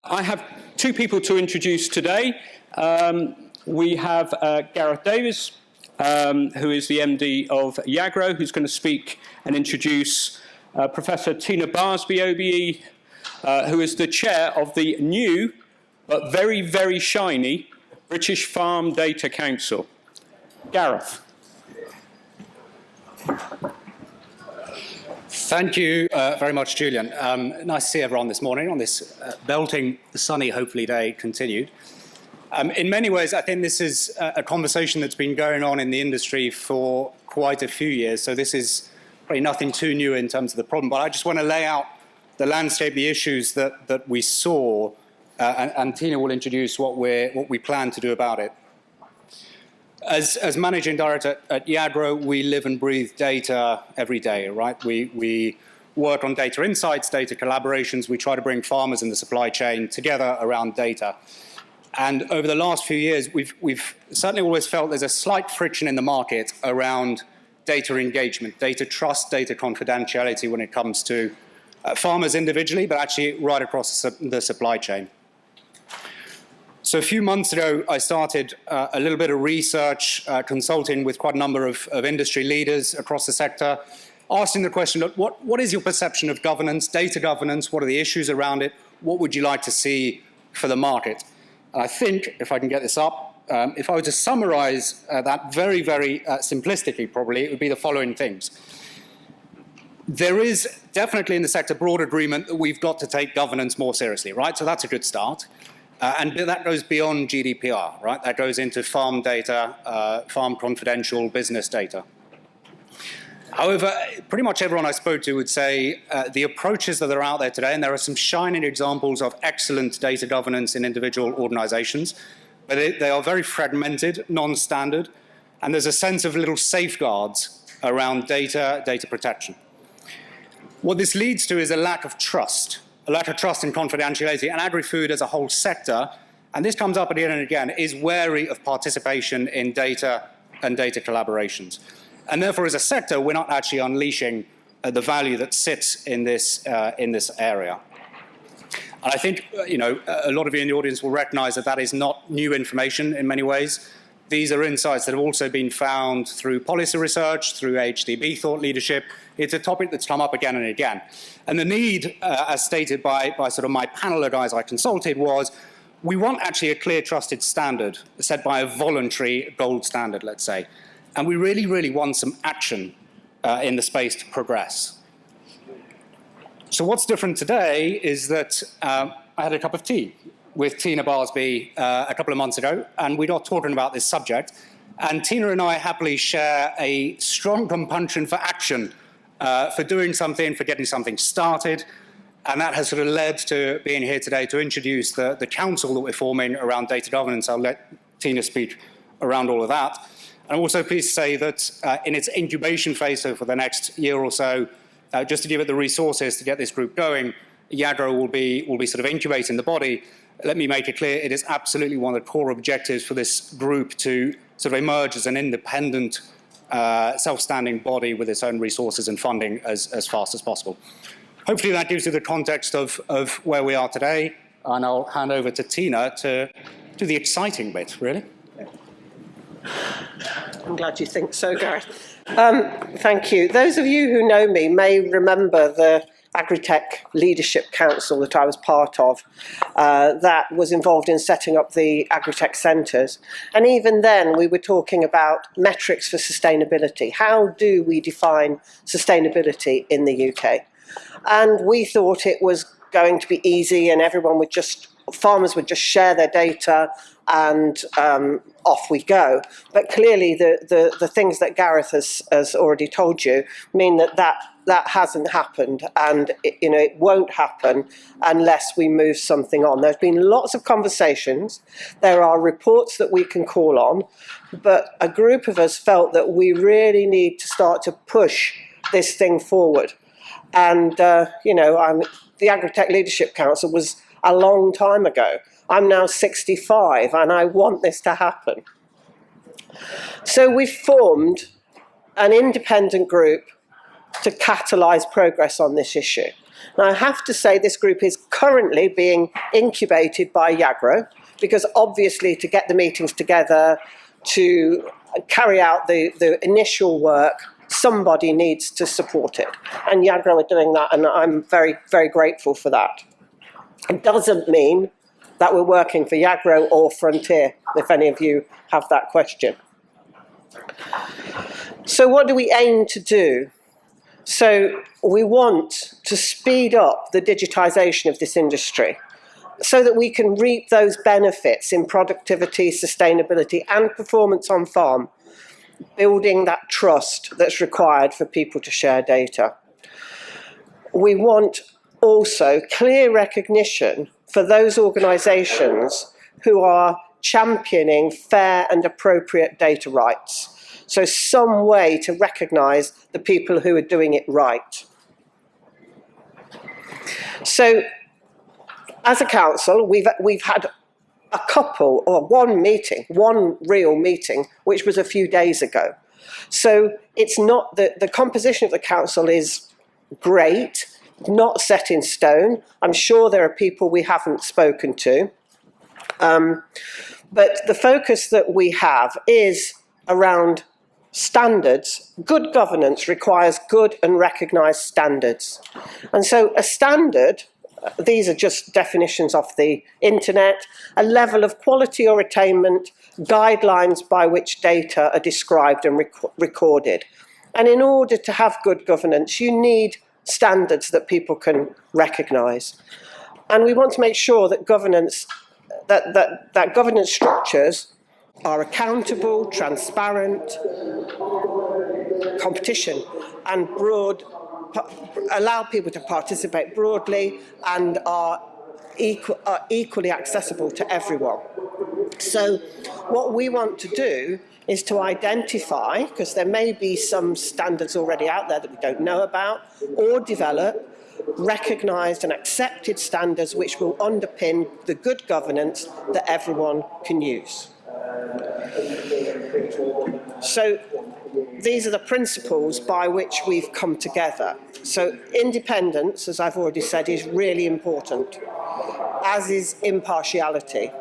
I have two people to introduce today. We have Gareth Davies, who is the MD of Yagro, who's going to speak and introduce Professor Tina Barsby, OBE, who is the chair of the new, but very, very shiny, British Farm Data Council. Gareth. Thank you very much, Julian. Nice to see everyone this morning on this belting, sunny, hopefully, day continued. In many ways, I think this is a conversation that's been going on in the industry for quite a few years, so this is probably nothing too new in terms of the problem, but I just want to lay out the landscape, the issues that we saw, and Tina will introduce what we plan to do about it. As managing director at Yagro, we live and breathe data every day, right? We work on data insights, data collaborations. We try to bring farmers and the supply chain together around data. And over the last few years, we've certainly always felt there's a slight friction in the market around data engagement, data trust, data confidentiality when it comes to farmers individually, but actually right across the supply chain. So a few months ago, I started a little bit of research, consulting with quite a number of industry leaders across the sector, asking the question, look, what is your perception of governance, data governance? What are the issues around it? What would you like to see for the market? And I think, if I can get this up, if I were to summarize that very, very simplistically, probably, it would be the following things. There is definitely in the sector broad agreement that we've got to take governance more seriously, right? So that's a good start. And that goes beyond GDPR, right? That goes into farm data, farm confidential business data. However, pretty much everyone I spoke to would say the approaches that are out there today, and there are some shining examples of excellent data governance in individual organizations, but they are very fragmented, non-standard, and there's a sense of little safeguards around data protection. What this leads to is a lack of trust in confidentiality, and agri-food as a whole sector, and this comes up again and again, is wary of participation in data and data collaborations. And therefore, as a sector, we're not actually unleashing the value that sits in this area. And I think, a lot of you in the audience will recognize that that is not new information in many ways. These are insights that have also been found through policy research, through HDB thought leadership. It's a topic that's come up again and again. And the need, as stated by sort of my panel of guys I consulted, was we want actually a clear, trusted standard set by a voluntary gold standard, let's say. And we really, really want some action in the space to progress. So what's different today is that I had a cup of tea with Tina Barsby a couple of months ago, and we got talking about this subject. And Tina and I happily share a strong compunction for action, for doing something, for getting something started. And that has sort of led to being here today to introduce the council that we're forming around data governance. I'll let Tina speak around all of that. I'm also pleased to say that in its incubation phase, so for the next year or so, just to give it the resources to get this group going, Yagro will be sort of incubating the body. Let me make it clear, it is absolutely one of the core objectives for this group to sort of emerge as an independent, self-standing body with its own resources and funding as fast as possible. Hopefully that gives you the context of where we are today, and I'll hand over to Tina to do the exciting bit, really. I'm glad you think so, Gareth. Thank you. Those of you who know me may remember the Agritech Leadership Council that I was part of that was involved in setting up the Agritech centres. And even then we were talking about metrics for sustainability. How do we define sustainability in the UK? And we thought it was going to be easy and farmers would just share their data and off we go. But clearly the things that Gareth has already told you mean that hasn't happened, and it won't happen unless we move something on. There's been lots of conversations. There are reports that we can call on, but a group of us felt that we really need to start to push this thing forward. And the Agritech Leadership Council was a long time ago. I'm now 65 and I want this to happen. So we formed an independent group to catalyse progress on this issue. Now, I have to say this group is currently being incubated by Yagro, because obviously to get the meetings together, to carry out the initial work, somebody needs to support it. And Yagro are doing that, and I'm very, very grateful for that. It doesn't mean that we're working for Yagro or Frontier, if any of you have that question. So what do we aim to do? So we want to speed up the digitisation of this industry so that we can reap those benefits in productivity, sustainability and performance on farm, building that trust that's required for people to share data. We want also clear recognition for those organisations who are championing fair and appropriate data rights. So some way to recognise the people who are doing it right. So as a council, we've had a couple, or one meeting, one real meeting, which was a few days ago. So it's not that the composition of the council is great, not set in stone. I'm sure there are people we haven't spoken to. But the focus that we have is around standards. Good governance requires good and recognised standards. And so a standard, these are just definitions off the internet, a level of quality or attainment, guidelines by which data are described and recorded. And in order to have good governance, you need standards that people can recognise. And we want to make sure that governance, that governance structures are accountable, transparent, competition, and broad, allow people to participate broadly and are equally accessible to everyone. So what we want to do is to identify, because there may be some standards already out there that we don't know about, or develop recognised and accepted standards which will underpin the good governance that everyone can use. So these are the principles by which we've come together. So independence, as I've already said, is really important, as is impartiality.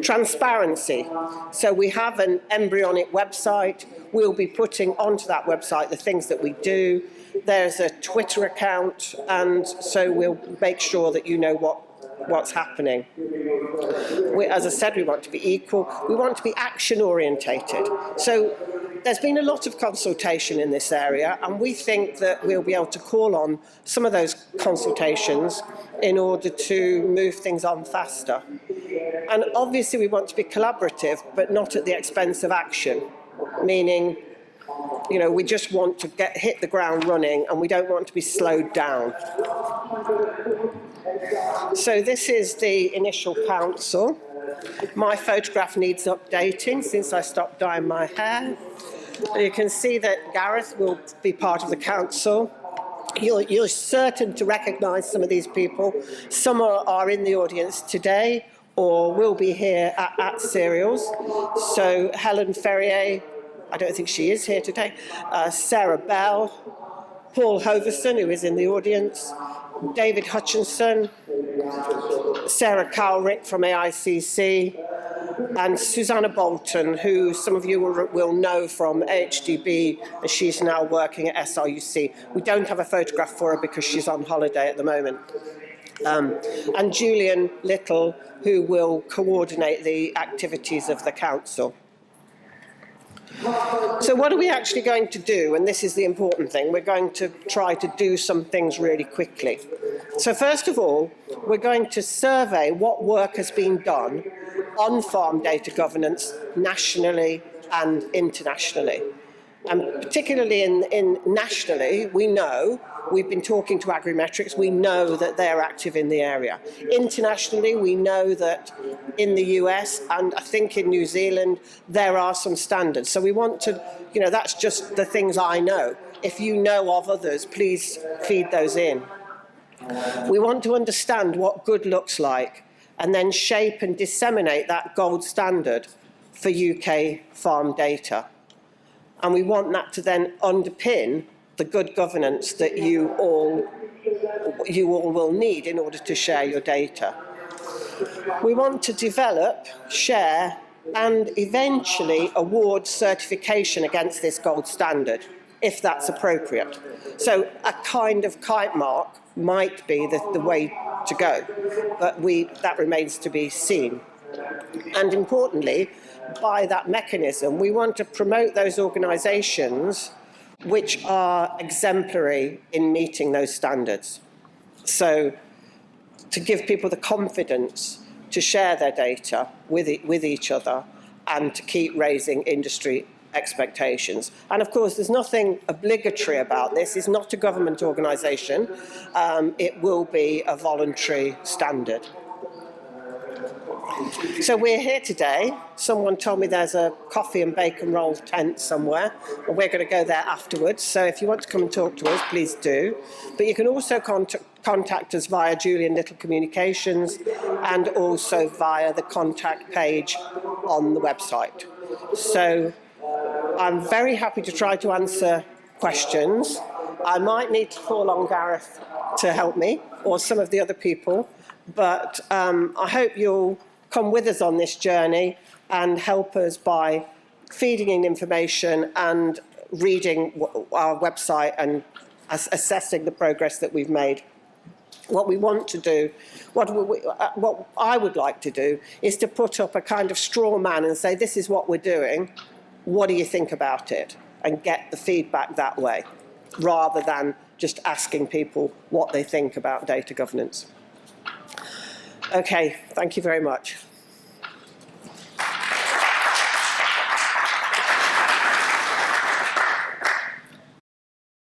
Transparency. So we have an embryonic website. We'll be putting onto that website the things that we do. There's a Twitter account, and so we'll make sure that you know what's happening. As I said, we want to be equal. We want to be action-orientated. So there's been a lot of consultation in this area, and we think that we'll be able to call on some of those consultations in order to move things on faster. And obviously we want to be collaborative, but not at the expense of action, meaning, you know, we just want to hit the ground running and we don't want to be slowed down. So this is the initial council. My photograph needs updating since I stopped dyeing my hair. You can see that Gareth will be part of the council. You're certain to recognise some of these people. Some are in the audience today or will be here at Cereals. So Helen Ferrier, I don't think she is here today, Sarah Bell, Paul Hoverson, who is in the audience, David Hutchinson, Sarah Cowrick from AICC, and Susanna Bolton, who some of you will know from HDB, and she's now working at SRUC. We don't have a photograph for her because she's on holiday at the moment. And Julian Little, who will coordinate the activities of the council. So what are we actually going to do? And this is the important thing. We're going to try to do some things really quickly. So first of all, we're going to survey what work has been done on farm data governance nationally and internationally. And particularly in nationally, we know, we've been talking to Agrimetrics, we know that they're active in the area. Internationally, we know that in the US and I think in New Zealand, there are some standards. So we want to, you know, that's just the things I know. If you know of others, please feed those in. We want to understand what good looks like and then shape and disseminate that gold standard for UK farm data. And we want that to then underpin the good governance that you all will need in order to share your data. We want to develop, share, and eventually award certification against this gold standard, if that's appropriate. So a kind of kite mark might be the way to go, but that remains to be seen. And importantly, by that mechanism, we want to promote those organisations which are exemplary in meeting those standards. So to give people the confidence to share their data with each other and to keep raising industry expectations. And of course, there's nothing obligatory about this. It's not a government organisation. It will be a voluntary standard. So we're here today. Someone told me there's a coffee and bacon roll tent somewhere, and we're going to go there afterwards. So if you want to come and talk to us, please do. But you can also contact us via Julian Little Communications and also via the contact page on the website. So I'm very happy to try to answer questions. I might need to call on Gareth to help me, or some of the other people, but I hope you'll come with us on this journey and help us by feeding in information and reading our website and assessing the progress that we've made. What we want to do, what I would like to do, is to put up a kind of straw man and say, this is what we're doing, what do you think about it? And get the feedback that way, rather than just asking people what they think about data governance. Okay, thank you very much.